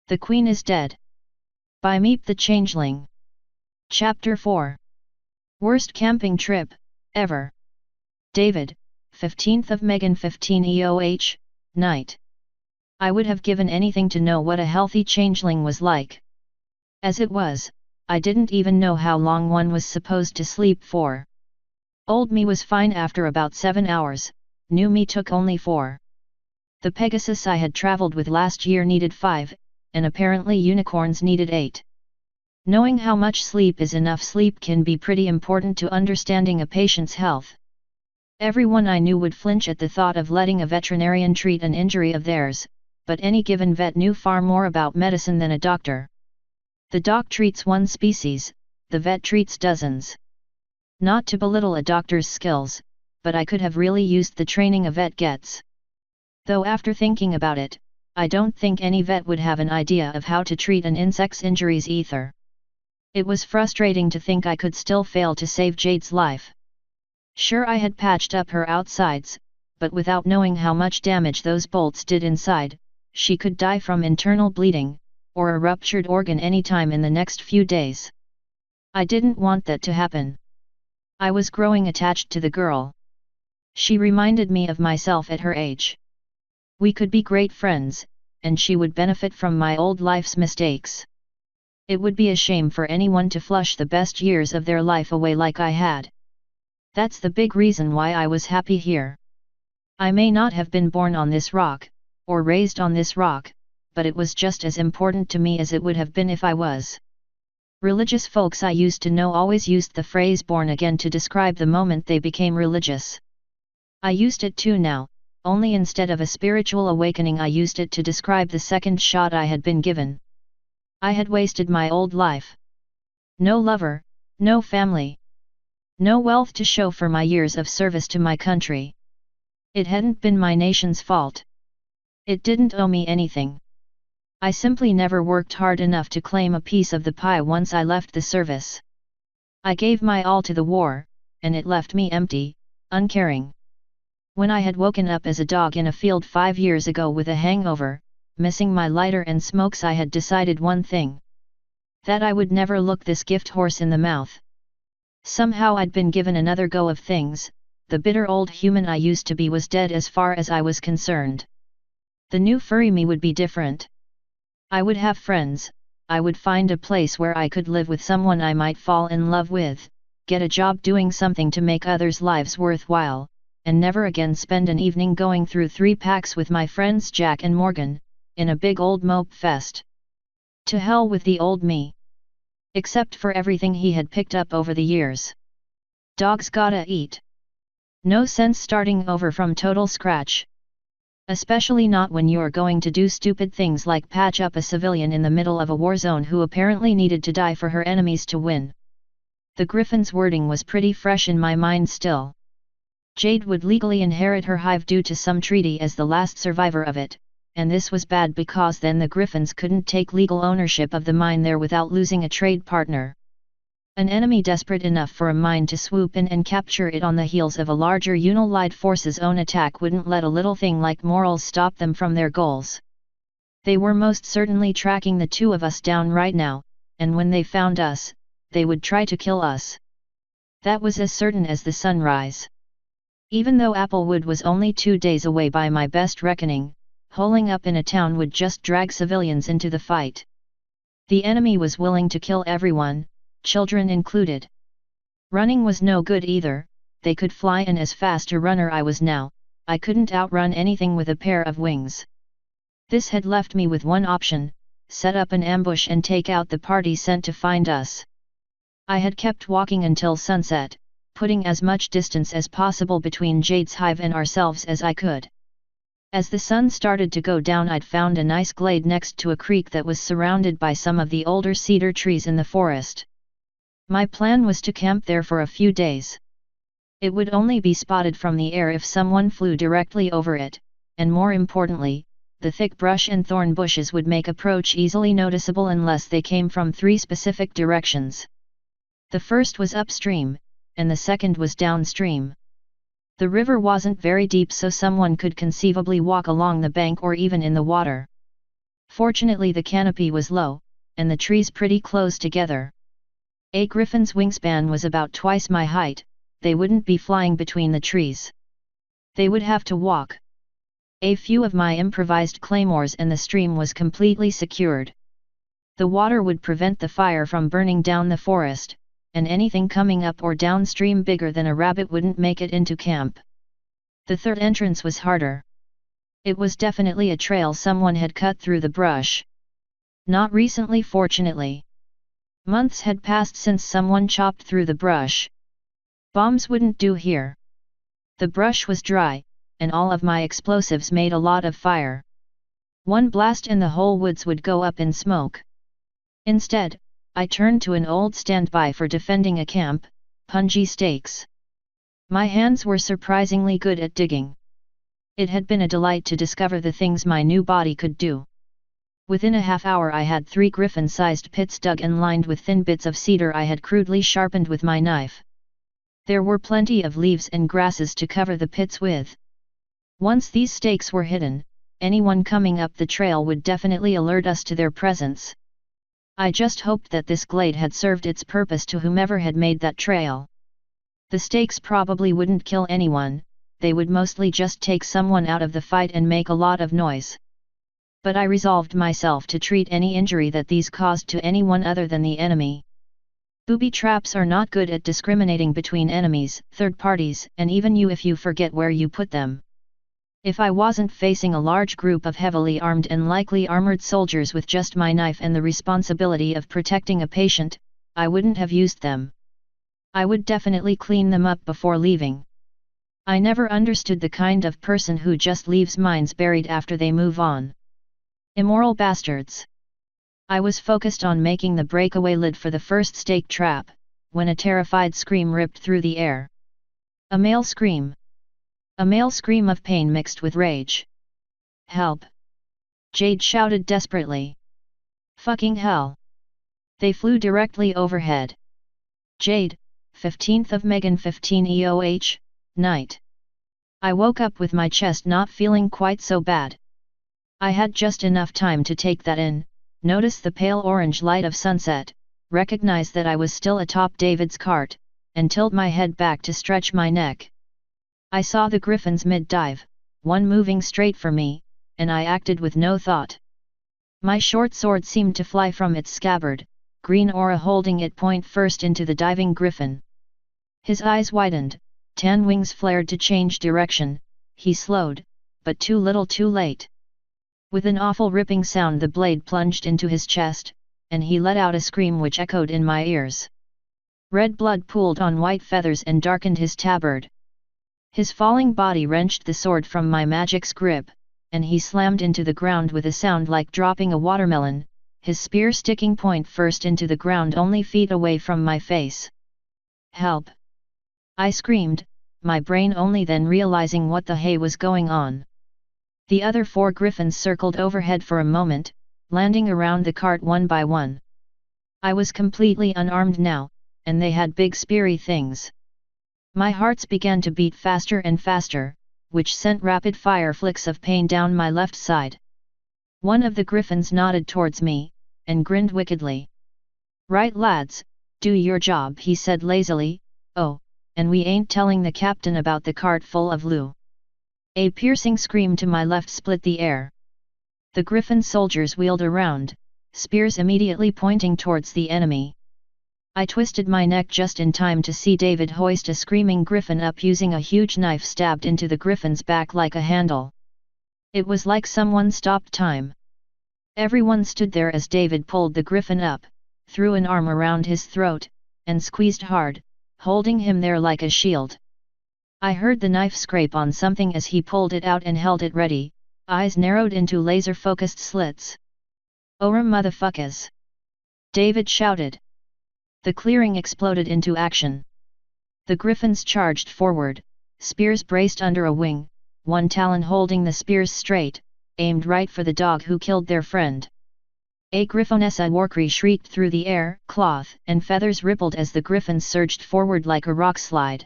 The Queen is Dead. By Meep the Changeling. Chapter 4. Worst Camping Trip, Ever. David, 15th of Megan 15 EOH, Night. I would have given anything to know what a healthy changeling was like. As it was, I didn't even know how long one was supposed to sleep for. Old me was fine after about 7 hours, new me took only 4. The Pegasus I had traveled with last year needed 5, and apparently unicorns needed 8. Knowing how much sleep is enough sleep can be pretty important to understanding a patient's health. Everyone I knew would flinch at the thought of letting a veterinarian treat an injury of theirs, but any given vet knew far more about medicine than a doctor. The doc treats one species, the vet treats dozens. Not to belittle a doctor's skills, but I could have really used the training a vet gets. Though after thinking about it, I don't think any vet would have an idea of how to treat an insect's injuries either. It was frustrating to think I could still fail to save Jade's life. Sure, I had patched up her outsides, but without knowing how much damage those bolts did inside, she could die from internal bleeding, or a ruptured organ anytime in the next few days. I didn't want that to happen. I was growing attached to the girl. She reminded me of myself at her age. We could be great friends, and she would benefit from my old life's mistakes. It would be a shame for anyone to flush the best years of their life away like I had. That's the big reason why I was happy here. I may not have been born on this rock, or raised on this rock, but it was just as important to me as it would have been if I was. Religious folks I used to know always used the phrase born again to describe the moment they became religious. I used it too now, only instead of a spiritual awakening I used it to describe the second shot I had been given. I had wasted my old life. No lover, no family. No wealth to show for my years of service to my country. It hadn't been my nation's fault. It didn't owe me anything. I simply never worked hard enough to claim a piece of the pie once I left the service. I gave my all to the war, and it left me empty, uncaring. When I had woken up as a dog in a field 5 years ago with a hangover, missing my lighter and smokes, I had decided one thing. That I would never look this gift horse in the mouth. Somehow I'd been given another go of things. The bitter old human I used to be was dead as far as I was concerned. The new furry me would be different. I would have friends, I would find a place where I could live with someone I might fall in love with, get a job doing something to make others' lives worthwhile, and never again spend an evening going through 3 packs with my friends Jack and Morgan, in a big old mope fest. To hell with the old me. Except for everything he had picked up over the years. Dogs gotta eat. No sense starting over from total scratch. Especially not when you're going to do stupid things like patch up a civilian in the middle of a war zone who apparently needed to die for her enemies to win. The Griffin's wording was pretty fresh in my mind still. Jade would legally inherit her hive due to some treaty as the last survivor of it, and this was bad because then the Griffins couldn't take legal ownership of the mine there without losing a trade partner. An enemy desperate enough for a mine to swoop in and capture it on the heels of a larger Unallied force's own attack wouldn't let a little thing like morals stop them from their goals. They were most certainly tracking the 2 of us down right now, and when they found us, they would try to kill us. That was as certain as the sunrise. Even though Applewood was only 2 days away by my best reckoning, holing up in a town would just drag civilians into the fight. The enemy was willing to kill everyone, children included. Running was no good either. They could fly, and as fast a runner I was now, I couldn't outrun anything with a pair of wings. This had left me with one option: set up an ambush and take out the party sent to find us. I had kept walking until sunset, putting as much distance as possible between Jade's hive and ourselves as I could. As the sun started to go down, I'd found a nice glade next to a creek that was surrounded by some of the older cedar trees in the forest. My plan was to camp there for a few days. It would only be spotted from the air if someone flew directly over it, and more importantly, the thick brush and thorn bushes would make approach easily noticeable unless they came from 3 specific directions. The first was upstream, and the second was downstream. The river wasn't very deep, so someone could conceivably walk along the bank or even in the water. Fortunately the canopy was low, and the trees pretty close together. A griffin's wingspan was about twice my height, they wouldn't be flying between the trees. They would have to walk. A few of my improvised claymores and the stream was completely secured. The water would prevent the fire from burning down the forest, and anything coming up or downstream bigger than a rabbit wouldn't make it into camp. The third entrance was harder. It was definitely a trail someone had cut through the brush. Not recently, fortunately. Months had passed since someone chopped through the brush. Bombs wouldn't do here. The brush was dry, and all of my explosives made a lot of fire. One blast and the whole woods would go up in smoke. Instead, I turned to an old standby for defending a camp, punji stakes. My hands were surprisingly good at digging. It had been a delight to discover the things my new body could do. Within a half hour I had 3 griffin-sized pits dug and lined with thin bits of cedar I had crudely sharpened with my knife. There were plenty of leaves and grasses to cover the pits with. Once these stakes were hidden, anyone coming up the trail would definitely alert us to their presence. I just hoped that this glade had served its purpose to whomever had made that trail. The stakes probably wouldn't kill anyone, they would mostly just take someone out of the fight and make a lot of noise. But I resolved myself to treat any injury that these caused to anyone other than the enemy. Booby traps are not good at discriminating between enemies, third parties, and even you if you forget where you put them. If I wasn't facing a large group of heavily armed and likely armored soldiers with just my knife and the responsibility of protecting a patient, I wouldn't have used them. I would definitely clean them up before leaving. I never understood the kind of person who just leaves mines buried after they move on. Immoral bastards. I was focused on making the breakaway lid for the first stake trap, when a terrified scream ripped through the air. A male scream. A male scream of pain mixed with rage. Help! Jade shouted desperately. Fucking hell! They flew directly overhead. Jade, 15th of Megan 15 EOH, night. I woke up with my chest not feeling quite so bad. I had just enough time to take that in, notice the pale orange light of sunset, recognize that I was still atop David's cart, and tilt my head back to stretch my neck. I saw the griffins mid-dive, one moving straight for me, and I acted with no thought. My short sword seemed to fly from its scabbard, green aura holding it point first into the diving griffin. His eyes widened, tan wings flared to change direction, he slowed, but too little too late. With an awful ripping sound the blade plunged into his chest, and he let out a scream which echoed in my ears. Red blood pooled on white feathers and darkened his tabard. His falling body wrenched the sword from my magic's grip, and he slammed into the ground with a sound like dropping a watermelon, his spear sticking point first into the ground only feet away from my face. Help! I screamed, my brain only then realizing what the hay was going on. The other 4 griffins circled overhead for a moment, landing around the cart one by one. I was completely unarmed now, and they had big speary things. My hearts began to beat faster and faster, which sent rapid-fire flicks of pain down my left side. One of the griffins nodded towards me, and grinned wickedly. Right lads, do your job, he said lazily. Oh, and we ain't telling the captain about the cart full of loot. A piercing scream to my left split the air. The griffin soldiers wheeled around, spears immediately pointing towards the enemy. I twisted my neck just in time to see David hoist a screaming griffin up using a huge knife stabbed into the griffin's back like a handle. It was like someone stopped time. Everyone stood there as David pulled the griffin up, threw an arm around his throat, and squeezed hard, holding him there like a shield. I heard the knife scrape on something as he pulled it out and held it ready, eyes narrowed into laser-focused slits. "Ora motherfuckers!" David shouted. The clearing exploded into action. The griffins charged forward, spears braced under a wing, one talon holding the spears straight, aimed right for the dog who killed their friend. A griffonessa warcry shrieked through the air, cloth and feathers rippled as the griffins surged forward like a rock slide.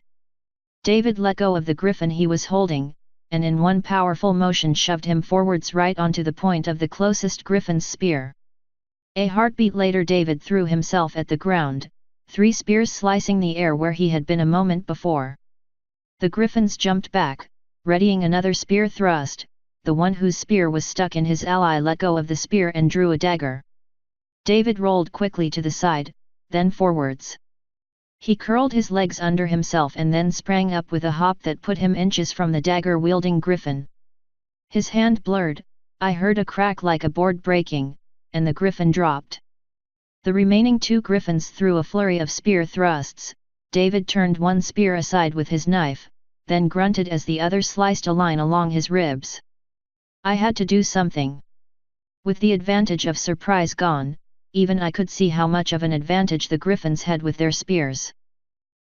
David let go of the griffin he was holding, and in one powerful motion shoved him forwards right onto the point of the closest griffin's spear. A heartbeat later David threw himself at the ground, 3 spears slicing the air where he had been a moment before. The griffins jumped back, readying another spear thrust. The one whose spear was stuck in his ally let go of the spear and drew a dagger. David rolled quickly to the side, then forwards. He curled his legs under himself and then sprang up with a hop that put him inches from the dagger-wielding griffin. His hand blurred, I heard a crack like a board breaking, and the griffin dropped. The remaining 2 griffins threw a flurry of spear thrusts. David turned one spear aside with his knife, then grunted as the other sliced a line along his ribs. I had to do something. With the advantage of surprise gone, even I could see how much of an advantage the griffins had with their spears.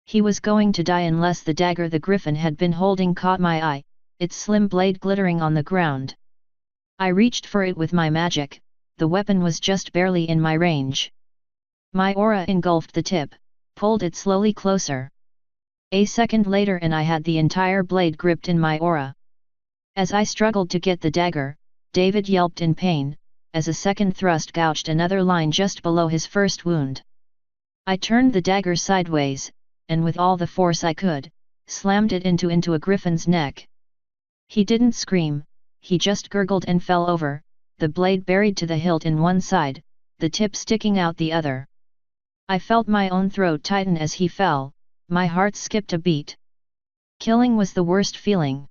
He was going to die unless the dagger the griffin had been holding caught my eye, its slim blade glittering on the ground. I reached for it with my magic, the weapon was just barely in my range. My aura engulfed the tip, pulled it slowly closer. A second later and I had the entire blade gripped in my aura. As I struggled to get the dagger, David yelped in pain, as a second thrust gouged another line just below his first wound. I turned the dagger sideways, and with all the force I could, slammed it into a griffin's neck. He didn't scream, he just gurgled and fell over, the blade buried to the hilt in one side, the tip sticking out the other. I felt my own throat tighten as he fell, my heart skipped a beat. Killing was the worst feeling.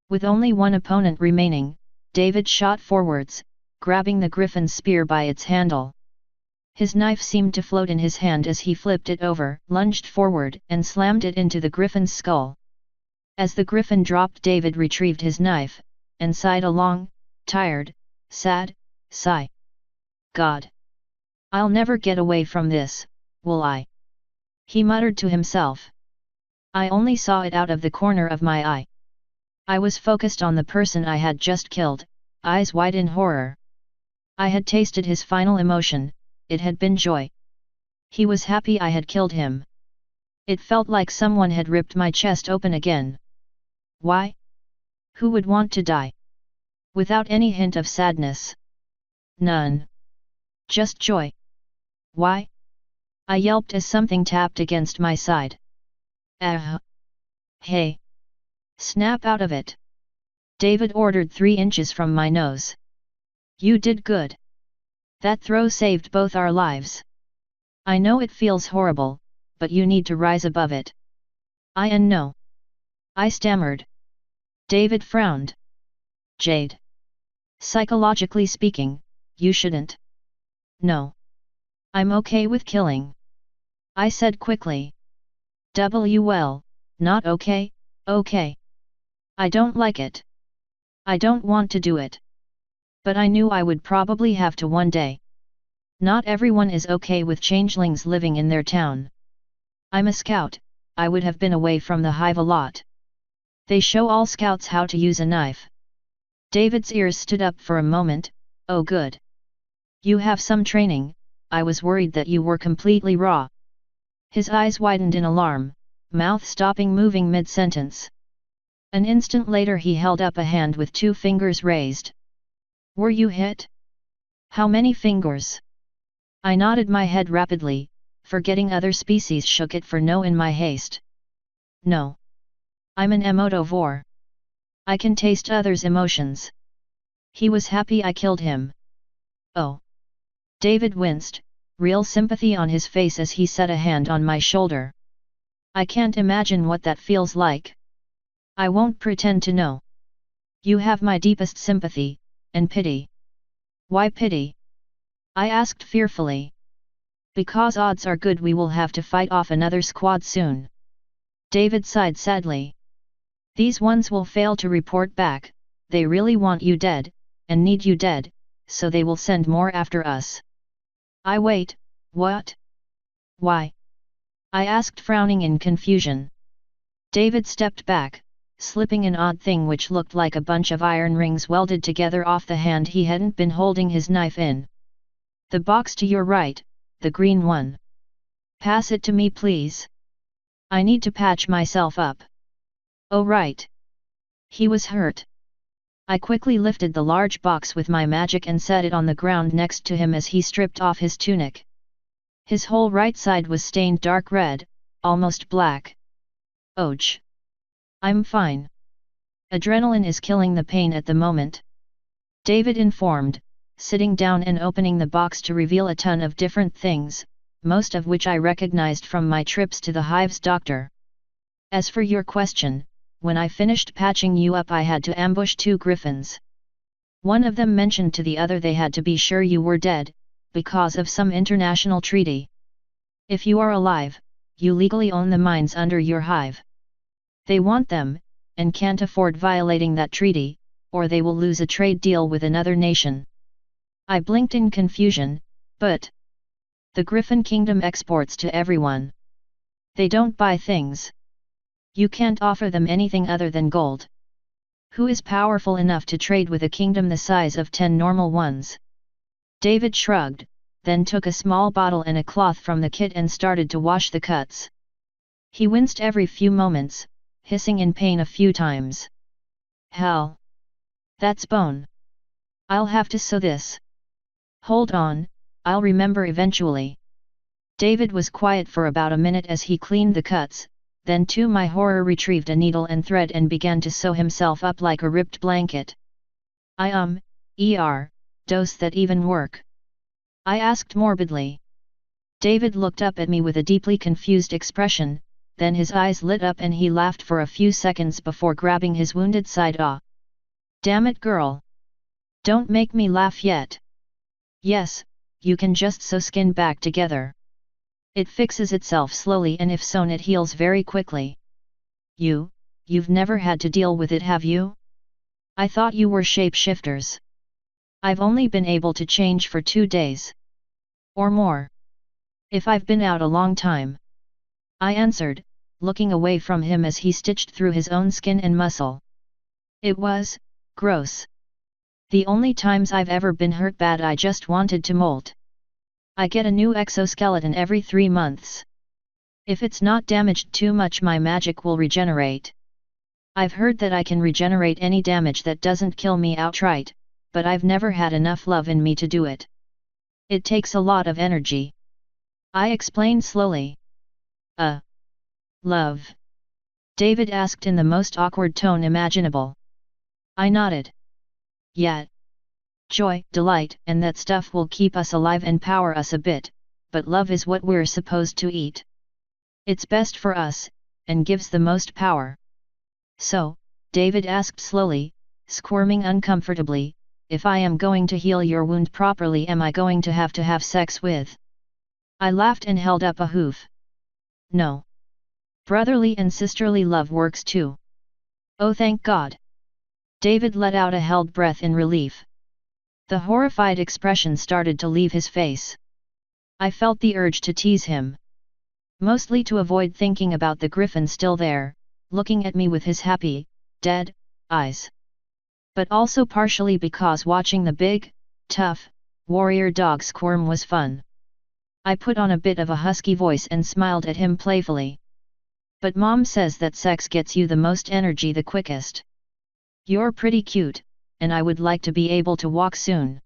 With only one opponent remaining, David shot forwards, grabbing the griffin's spear by its handle. His knife seemed to float in his hand as he flipped it over, lunged forward, and slammed it into the griffin's skull. As the griffin dropped, David retrieved his knife, and sighed a long, tired, sad sigh. God! I'll never get away from this, will I? He muttered to himself. I only saw it out of the corner of my eye. I was focused on the person I had just killed, eyes wide in horror. I had tasted his final emotion, it had been joy. He was happy I had killed him. It felt like someone had ripped my chest open again. Why? Who would want to die? Without any hint of sadness. None. Just joy. Why? I yelped as something tapped against my side. Hey! Snap out of it! David ordered 3 inches from my nose. You did good. That throw saved both our lives. I know it feels horrible, but you need to rise above it. I know. I stammered. David frowned. Jade. Psychologically speaking, you shouldn't. No. I'm okay with killing. I said quickly. Well, not okay, okay. I don't like it. I don't want to do it. But I knew I would probably have to one day. Not everyone is okay with changelings living in their town. I'm a scout, I would have been away from the hive a lot. They show all scouts how to use a knife. David's ears stood up for a moment. Oh good. You have some training, I was worried that you were completely raw. His eyes widened in alarm, mouth stopping moving mid-sentence. An instant later he held up a hand with 2 fingers raised. Were you hit? How many fingers? I nodded my head rapidly, forgetting other species shook it for no in my haste. No. I'm an emotovore. I can taste others' emotions. He was happy I killed him. Oh. David winced, real sympathy on his face as he set a hand on my shoulder. I can't imagine what that feels like. I won't pretend to know. You have my deepest sympathy, and pity. Why pity? I asked fearfully. Because odds are good we will have to fight off another squad soon. David sighed sadly. These ones will fail to report back, they really want you dead, and need you dead, so they will send more after us. I wait, what? Why? I asked frowning in confusion. David stepped back, slipping an odd thing which looked like a bunch of iron rings welded together off the hand he hadn't been holding his knife in. The box to your right, the green one. Pass it to me please. I need to patch myself up. Oh right. He was hurt. I quickly lifted the large box with my magic and set it on the ground next to him as he stripped off his tunic. His whole right side was stained dark red, almost black. Ouch! I'm fine. Adrenaline is killing the pain at the moment. David informed, sitting down and opening the box to reveal a ton of different things, most of which I recognized from my trips to the hive's doctor. As for your question, when I finished patching you up I had to ambush 2 griffins. One of them mentioned to the other they had to be sure you were dead, because of some international treaty. If you are alive, you legally own the mines under your hive. They want them, and can't afford violating that treaty, or they will lose a trade deal with another nation. I blinked in confusion, but the Griffin Kingdom exports to everyone. They don't buy things. You can't offer them anything other than gold. Who is powerful enough to trade with a kingdom the size of 10 normal ones? David shrugged, then took a small bottle and a cloth from the kit and started to wash the cuts. He winced every few moments, hissing in pain a few times. Hell! That's bone. I'll have to sew this. Hold on, I'll remember eventually. David was quiet for about a minute as he cleaned the cuts, then to my horror retrieved a needle and thread and began to sew himself up like a ripped blanket. Does that even work? I asked morbidly. David looked up at me with a deeply confused expression, then his eyes lit up and he laughed for a few seconds before grabbing his wounded side. Damn it, girl! Don't make me laugh yet. Yes, you can just sew skin back together. It fixes itself slowly and if sewn it heals very quickly. You've never had to deal with it, have you? I thought you were shapeshifters. I've only been able to change for 2 days. Or more. If I've been out a long time. I answered, looking away from him as he stitched through his own skin and muscle. It was gross. The only times I've ever been hurt bad I just wanted to molt. I get a new exoskeleton every 3 months. If it's not damaged too much my magic will regenerate. I've heard that I can regenerate any damage that doesn't kill me outright, but I've never had enough love in me to do it. It takes a lot of energy. I explained slowly. Love? David asked in the most awkward tone imaginable. I nodded. Yeah. Joy, delight, and that stuff will keep us alive and power us a bit, but love is what we're supposed to eat. It's best for us, and gives the most power. So, David asked slowly, squirming uncomfortably, if I am going to heal your wound properly, am I going to have sex with? I laughed and held up a hoof. No. Brotherly and sisterly love works too. Oh, thank God. David let out a held breath in relief. The horrified expression started to leave his face. I felt the urge to tease him. Mostly to avoid thinking about the griffin still there, looking at me with his happy, dead, eyes. But also partially because watching the big, tough, warrior dog squirm was fun. I put on a bit of a husky voice and smiled at him playfully. But Mom says that sex gets you the most energy the quickest. You're pretty cute, and I would like to be able to walk soon.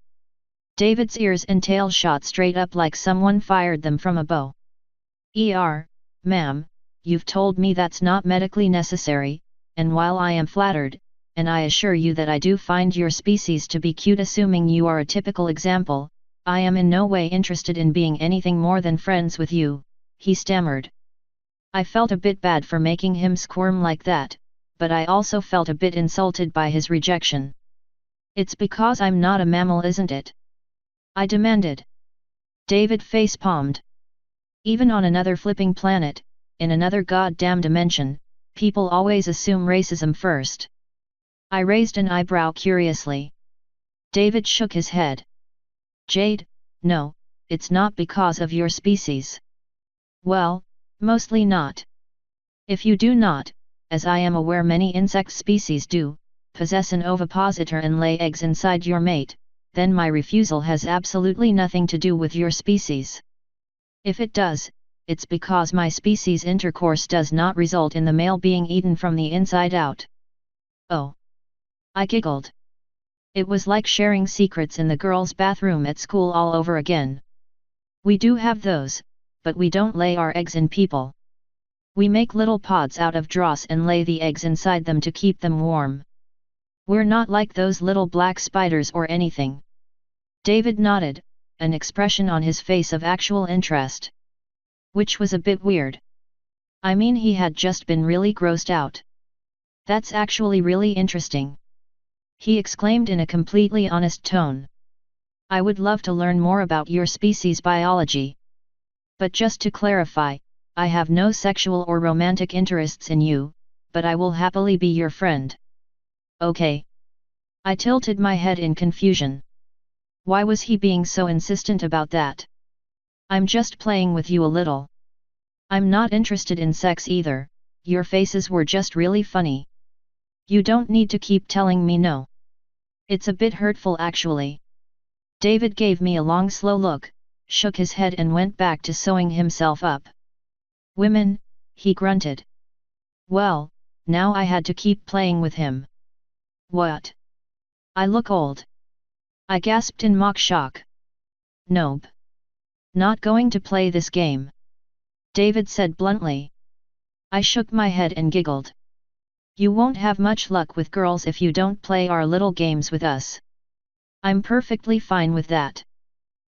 David's ears and tail shot straight up like someone fired them from a bow. Ma'am, you've told me that's not medically necessary, and while I am flattered, and I assure you that I do find your species to be cute assuming you are a typical example, I am in no way interested in being anything more than friends with you, he stammered. I felt a bit bad for making him squirm like that, but I also felt a bit insulted by his rejection. It's because I'm not a mammal, isn't it? I demanded. David face-palmed. Even on another flipping planet, in another goddamn dimension, people always assume racism first. I raised an eyebrow curiously. David shook his head. Jade, no, it's not because of your species. Well, mostly not. If you do not, as I am aware many insect species do, possess an ovipositor and lay eggs inside your mate, then my refusal has absolutely nothing to do with your species. If it does, it's because my species' intercourse does not result in the male being eaten from the inside out. Oh! I giggled. It was like sharing secrets in the girls' bathroom at school all over again. We do have those, but we don't lay our eggs in people. We make little pods out of dross and lay the eggs inside them to keep them warm. We're not like those little black spiders or anything. David nodded, an expression on his face of actual interest. Which was a bit weird. I mean, he had just been really grossed out. That's actually really interesting, he exclaimed in a completely honest tone. I would love to learn more about your species' biology. But just to clarify, I have no sexual or romantic interests in you, but I will happily be your friend. Okay. I tilted my head in confusion. Why was he being so insistent about that? I'm just playing with you a little. I'm not interested in sex either, your faces were just really funny. You don't need to keep telling me no. It's a bit hurtful actually. David gave me a long slow look, shook his head and went back to sewing himself up. Women, he grunted. Well, now I had to keep playing with him. What? I look old? I gasped in mock shock. Nope. Not going to play this game, David said bluntly. I shook my head and giggled. You won't have much luck with girls if you don't play our little games with us. I'm perfectly fine with that,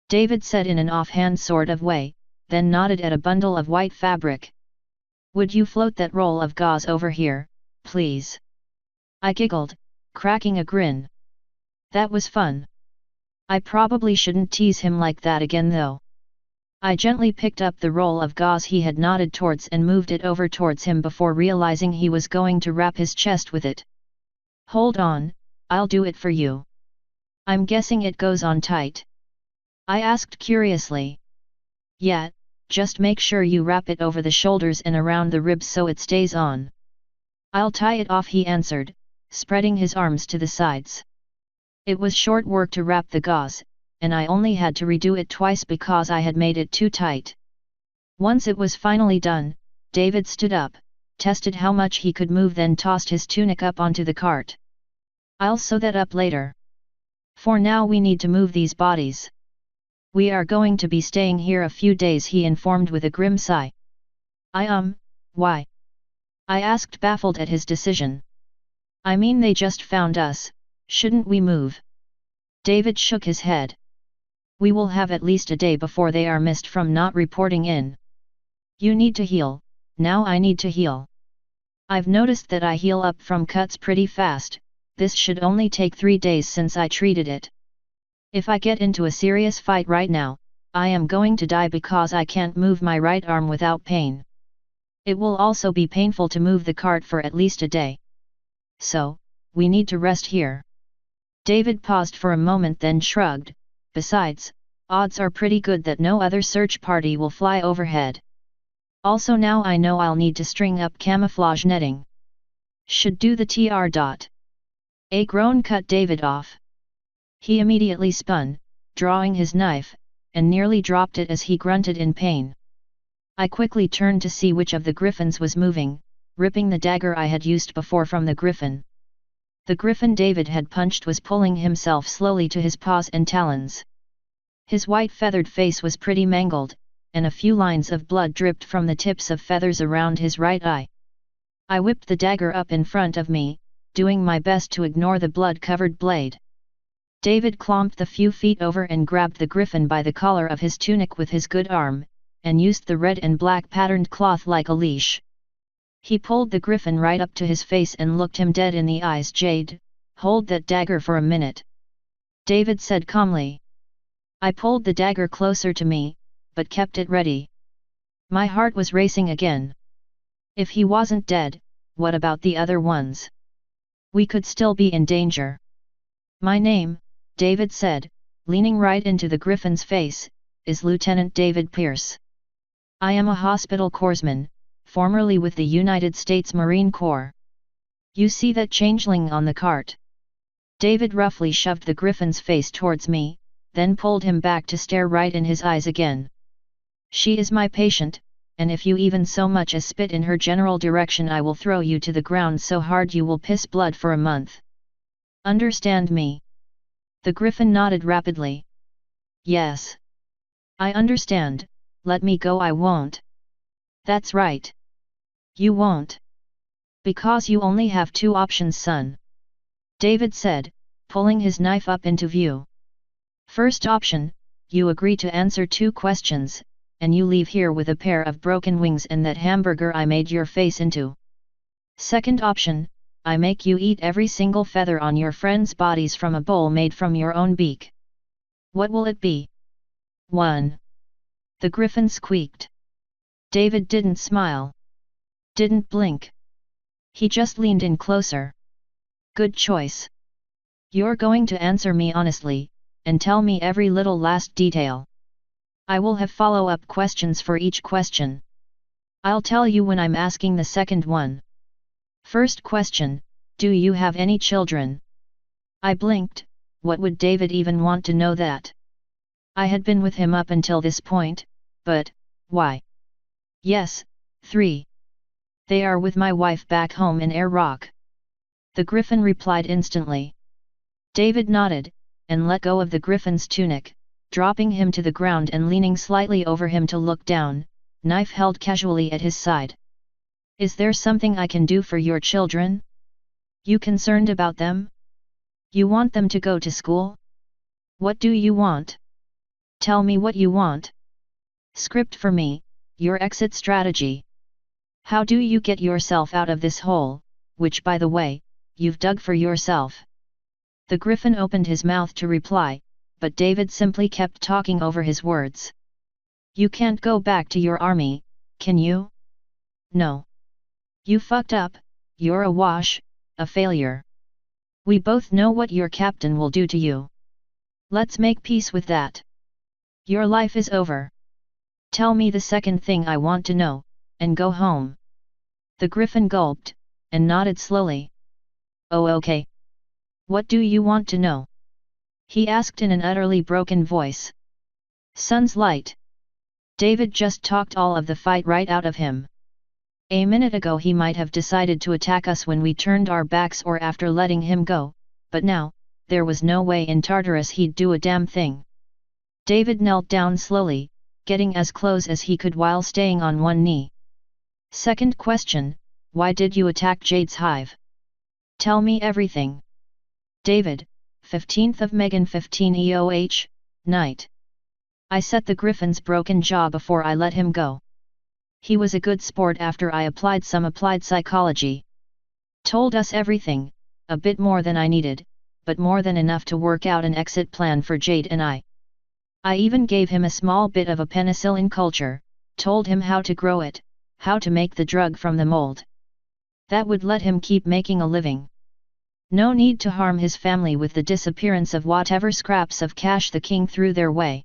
David said in an offhand sort of way, then nodded at a bundle of white fabric. Would you float that roll of gauze over here, please? I giggled, cracking a grin. That was fun. I probably shouldn't tease him like that again though. I gently picked up the roll of gauze he had nodded towards and moved it over towards him before realizing he was going to wrap his chest with it. Hold on, I'll do it for you. I'm guessing it goes on tight? I asked curiously. Yeah, just make sure you wrap it over the shoulders and around the ribs so it stays on. I'll tie it off, he answered, spreading his arms to the sides. It was short work to wrap the gauze, and I only had to redo it twice because I had made it too tight. Once it was finally done, David stood up, tested how much he could move, then tossed his tunic up onto the cart. I'll sew that up later. For now we need to move these bodies. We are going to be staying here a few days, he informed with a grim sigh. Why? I asked, baffled at his decision. I mean, they just found us, shouldn't we move? David shook his head. We will have at least a day before they are missed from not reporting in. You need to heal, now I need to heal. I've noticed that I heal up from cuts pretty fast, this should only take 3 days since I treated it. If I get into a serious fight right now, I am going to die because I can't move my right arm without pain. It will also be painful to move the cart for at least a day. So, we need to rest here. David paused for a moment, then shrugged. Besides, odds are pretty good that no other search party will fly overhead. Also, now I know I'll need to string up camouflage netting. Should do the TR. A groan cut David off. He immediately spun, drawing his knife, and nearly dropped it as he grunted in pain. I quickly turned to see which of the griffins was moving, ripping the dagger I had used before from the griffin. The griffin David had punched was pulling himself slowly to his paws and talons. His white feathered face was pretty mangled, and a few lines of blood dripped from the tips of feathers around his right eye. I whipped the dagger up in front of me, doing my best to ignore the blood-covered blade. David clomped the few feet over and grabbed the griffin by the collar of his tunic with his good arm, and used the red and black patterned cloth like a leash. He pulled the griffin right up to his face and looked him dead in the eyes. Jade, hold that dagger for a minute, David said calmly. I pulled the dagger closer to me, but kept it ready. My heart was racing again. If he wasn't dead, what about the other ones? We could still be in danger. My name, David said, leaning right into the griffin's face, is Lieutenant David Pierce. I am a hospital corpsman, formerly with the United States Marine Corps. You see that changeling on the cart? David roughly shoved the griffin's face towards me, then pulled him back to stare right in his eyes again. She is my patient, and if you even so much as spit in her general direction I will throw you to the ground so hard you will piss blood for a month. Understand me?" The Griffin nodded rapidly. "Yes. I understand, let me go." "I won't." "That's right. You won't. Because you only have two options, son," David said, pulling his knife up into view. "First option, you agree to answer 2 questions, and you leave here with a pair of broken wings and that hamburger I made your face into. Second option, I make you eat every single feather on your friends' bodies from a bowl made from your own beak. What will it be?" 1. The Griffin squeaked. David didn't smile. Didn't blink. He just leaned in closer. "Good choice. You're going to answer me honestly, and tell me every little last detail. I will have follow-up questions for each question. I'll tell you when I'm asking the second one. First question, do you have any children?" I blinked. What would David even want to know that? I had been with him up until this point, but why? "Yes, 3. They are with my wife back home in Iraq." The Griffin replied instantly. David nodded, and let go of the Griffin's tunic, dropping him to the ground and leaning slightly over him to look down, knife held casually at his side. "Is there something I can do for your children? You concerned about them? You want them to go to school? What do you want? Tell me what you want. Script for me, your exit strategy. How do you get yourself out of this hole, which by the way, you've dug for yourself?" The Griffin opened his mouth to reply, but David simply kept talking over his words. "You can't go back to your army, can you? No. You fucked up, you're a wash, a failure. We both know what your captain will do to you. Let's make peace with that. Your life is over. Tell me the second thing I want to know, and go home." The Griffin gulped, and nodded slowly. "Oh, okay. What do you want to know?" he asked in an utterly broken voice. "Sun's light." David just talked all of the fight right out of him. A minute ago he might have decided to attack us when we turned our backs or after letting him go, but now, there was no way in Tartarus he'd do a damn thing. David knelt down slowly, getting as close as he could while staying on one knee. "Second question, why did you attack Jade's hive? Tell me everything." David, 15th of Megan 15 EOH, night. I set the Griffin's broken jaw before I let him go. He was a good sport after I applied some applied psychology. Told us everything, a bit more than I needed, but more than enough to work out an exit plan for Jade and I. I even gave him a small bit of a penicillin culture, told him how to grow it, how to make the drug from the mold. That would let him keep making a living. No need to harm his family with the disappearance of whatever scraps of cash the king threw their way.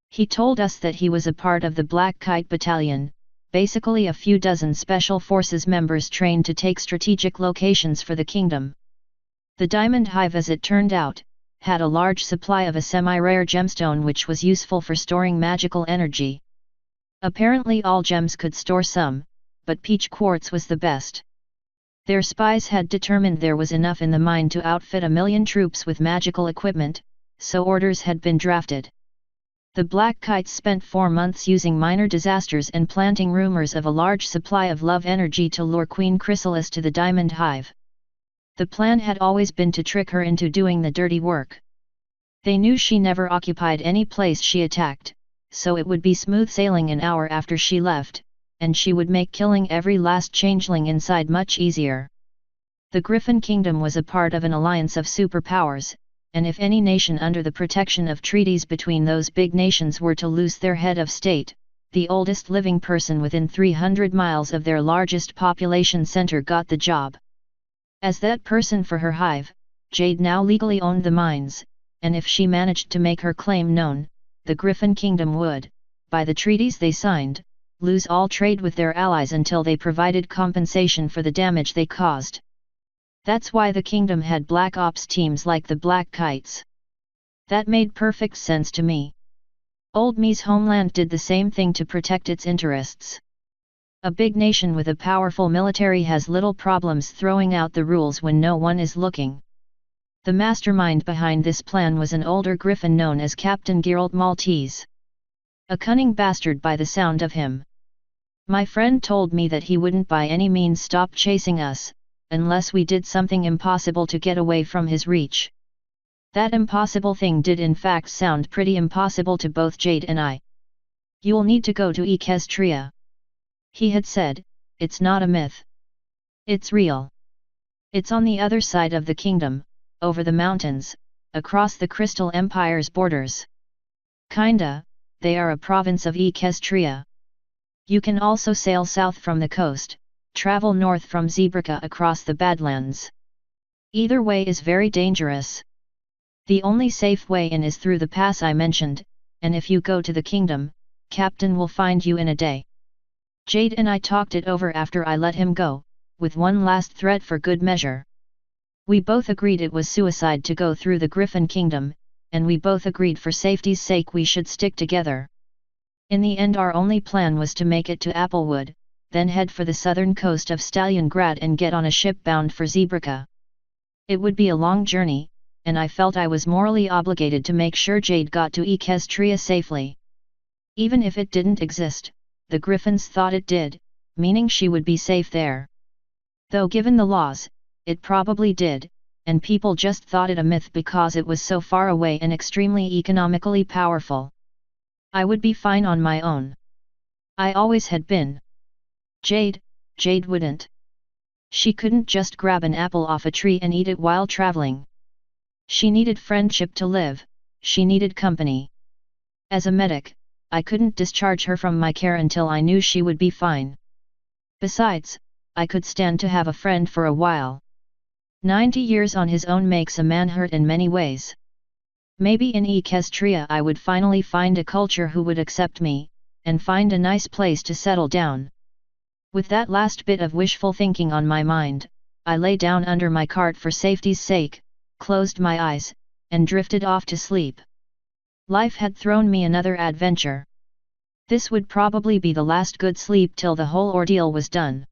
He told us that he was a part of the Black Kite Battalion, basically a few dozen special forces members trained to take strategic locations for the kingdom. The diamond hive, as it turned out, had a large supply of a semi-rare gemstone which was useful for storing magical energy. Apparently all gems could store some, but peach quartz was the best. Their spies had determined there was enough in the mine to outfit 1,000,000 troops with magical equipment, so orders had been drafted. The Black Kites spent 4 months using minor disasters and planting rumors of a large supply of love energy to lure Queen Chrysalis to the Diamond Hive. The plan had always been to trick her into doing the dirty work. They knew she never occupied any place she attacked, so it would be smooth sailing an hour after she left, and she would make killing every last changeling inside much easier. The Griffin Kingdom was a part of an alliance of superpowers, and if any nation under the protection of treaties between those big nations were to lose their head of state, the oldest living person within 300 miles of their largest population center got the job. As that person for her hive, Jade now legally owned the mines, and if she managed to make her claim known, the Griffin Kingdom would, by the treaties they signed, lose all trade with their allies until they provided compensation for the damage they caused. That's why the kingdom had black ops teams like the Black Kites. That made perfect sense to me. Old me's homeland did the same thing to protect its interests. A big nation with a powerful military has little problems throwing out the rules when no one is looking. The mastermind behind this plan was an older griffin known as Captain Geralt Maltese. A cunning bastard by the sound of him. My friend told me that he wouldn't by any means stop chasing us, unless we did something impossible to get away from his reach. That impossible thing did in fact sound pretty impossible to both Jade and I. "You'll need to go to Equestria," he had said. "It's not a myth. It's real. It's on the other side of the kingdom, over the mountains, across the Crystal Empire's borders. Kinda, they are a province of Equestria. You can also sail south from the coast, travel north from Zebrica across the Badlands. Either way is very dangerous. The only safe way in is through the pass I mentioned, and if you go to the kingdom, Captain will find you in a day." Jade and I talked it over after I let him go, with one last threat for good measure. We both agreed it was suicide to go through the Griffin Kingdom, and we both agreed for safety's sake we should stick together. In the end our only plan was to make it to Applewood, then head for the southern coast of Stalingrad and get on a ship bound for Zebrica. It would be a long journey, and I felt I was morally obligated to make sure Jade got to Equestria safely. Even if it didn't exist, the Griffins thought it did, meaning she would be safe there. Though given the laws, it probably did, and people just thought it a myth because it was so far away and extremely economically powerful. I would be fine on my own. I always had been. Jade wouldn't. She couldn't just grab an apple off a tree and eat it while traveling. She needed friendship to live, she needed company. As a medic, I couldn't discharge her from my care until I knew she would be fine. Besides, I could stand to have a friend for a while. 90 years on his own makes a man hurt in many ways. Maybe in Equestria I would finally find a culture who would accept me, and find a nice place to settle down. With that last bit of wishful thinking on my mind, I lay down under my cart for safety's sake, closed my eyes, and drifted off to sleep. Life had thrown me another adventure. This would probably be the last good sleep till the whole ordeal was done.